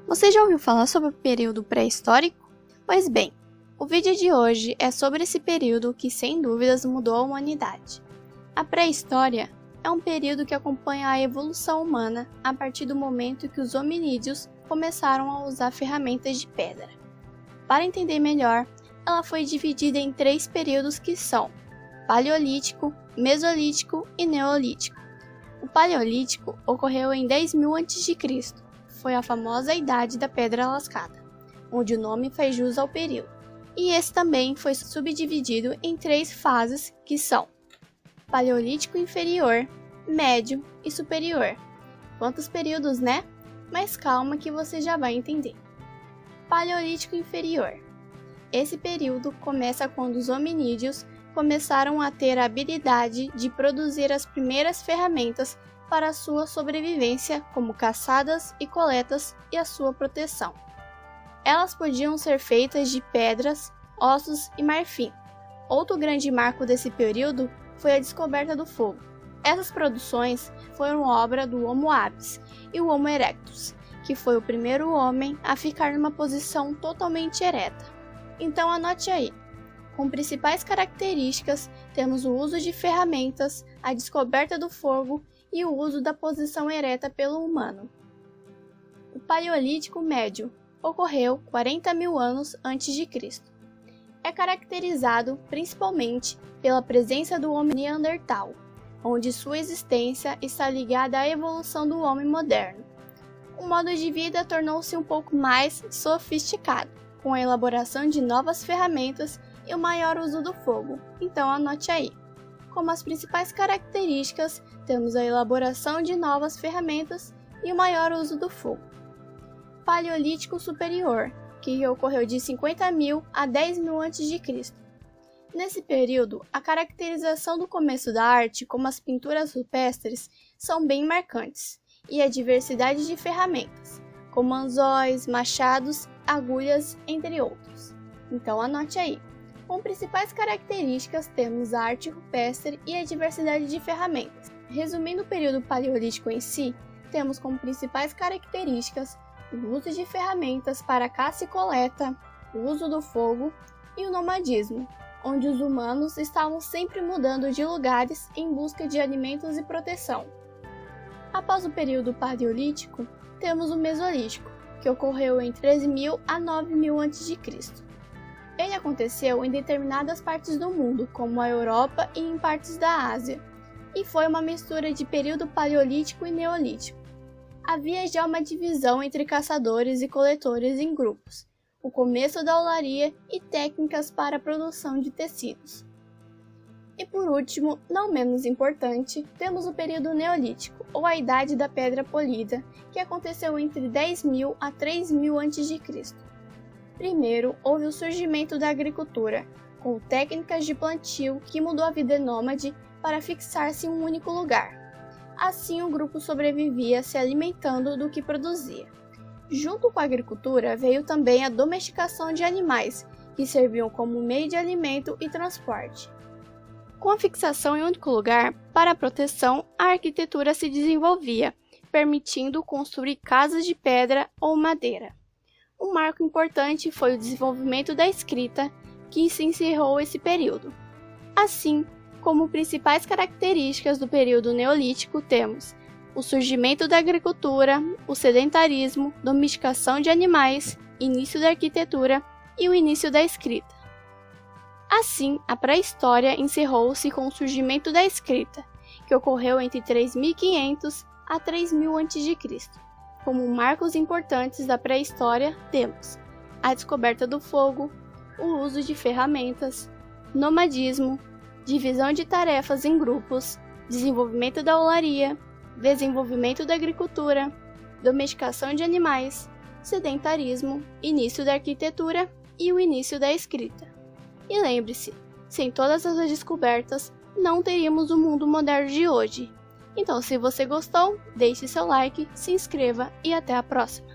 Você já ouviu falar sobre o período pré-histórico? Pois bem, o vídeo de hoje é sobre esse período que sem dúvidas mudou a humanidade. A pré-história é um período que acompanha a evolução humana a partir do momento que os hominídeos começaram a usar ferramentas de pedra. Para entender melhor, ela foi dividida em 3 períodos que são Paleolítico, Mesolítico e Neolítico. O Paleolítico ocorreu em 10.000 a.C., foi a famosa Idade da Pedra Lascada, onde o nome faz jus ao período. E esse também foi subdividido em 3 fases que são Paleolítico Inferior, Médio e Superior. Quantos períodos, né? Mas calma que você já vai entender. Paleolítico Inferior. Esse período começa quando os hominídeos começaram a ter a habilidade de produzir as primeiras ferramentas para a sua sobrevivência, como caçadas e coletas e a sua proteção. Elas podiam ser feitas de pedras, ossos e marfim. Outro grande marco desse período foi a descoberta do fogo. Essas produções foram obra do Homo habilis e o Homo erectus, que foi o primeiro homem a ficar numa posição totalmente ereta. Então anote aí. Com principais características, temos o uso de ferramentas, a descoberta do fogo e o uso da posição ereta pelo humano. O Paleolítico Médio ocorreu 40.000 anos antes de Cristo. É caracterizado principalmente pela presença do homem neandertal, onde sua existência está ligada à evolução do homem moderno. O modo de vida tornou-se um pouco mais sofisticado, com a elaboração de novas ferramentas e o maior uso do fogo. Então anote aí. Como as principais características, temos a elaboração de novas ferramentas e o maior uso do fogo. Paleolítico Superior, que ocorreu de 50.000 a 10.000 a.C. Nesse período, a caracterização do começo da arte, como as pinturas rupestres, são bem marcantes, e a diversidade de ferramentas, como anzóis, machados, agulhas, entre outros. Então anote aí. Com principais características, temos a arte rupestre e a diversidade de ferramentas. Resumindo o período paleolítico em si, temos como principais características o uso de ferramentas para caça e coleta, o uso do fogo e o nomadismo, onde os humanos estavam sempre mudando de lugares em busca de alimentos e proteção. Após o período paleolítico, temos o Mesolítico, que ocorreu em 13.000 a 9.000 a.C. Ele aconteceu em determinadas partes do mundo, como a Europa e em partes da Ásia, e foi uma mistura de período paleolítico e neolítico. Havia já uma divisão entre caçadores e coletores em grupos, o começo da olaria e técnicas para a produção de tecidos. E por último, não menos importante, temos o período neolítico, ou a Idade da Pedra Polida, que aconteceu entre 10.000 a 3.000 a.C. Primeiro, houve o surgimento da agricultura, com técnicas de plantio que mudou a vida nômade para fixar-se em um único lugar. Assim, o grupo sobrevivia se alimentando do que produzia. Junto com a agricultura, veio também a domesticação de animais, que serviam como meio de alimento e transporte. Com a fixação em um único lugar, para a proteção, a arquitetura se desenvolvia, permitindo construir casas de pedra ou madeira. Um marco importante foi o desenvolvimento da escrita, que se encerrou esse período. Assim, como principais características do período neolítico, temos o surgimento da agricultura, o sedentarismo, domesticação de animais, início da arquitetura e o início da escrita. Assim, a pré-história encerrou-se com o surgimento da escrita, que ocorreu entre 3.500 a 3.000 a.C. Como marcos importantes da pré-história, temos a descoberta do fogo, o uso de ferramentas, nomadismo, divisão de tarefas em grupos, desenvolvimento da olaria, desenvolvimento da agricultura, domesticação de animais, sedentarismo, início da arquitetura e o início da escrita. E lembre-se, sem todas essas descobertas, não teríamos o mundo moderno de hoje. Então, se você gostou, deixe seu like, se inscreva e até a próxima!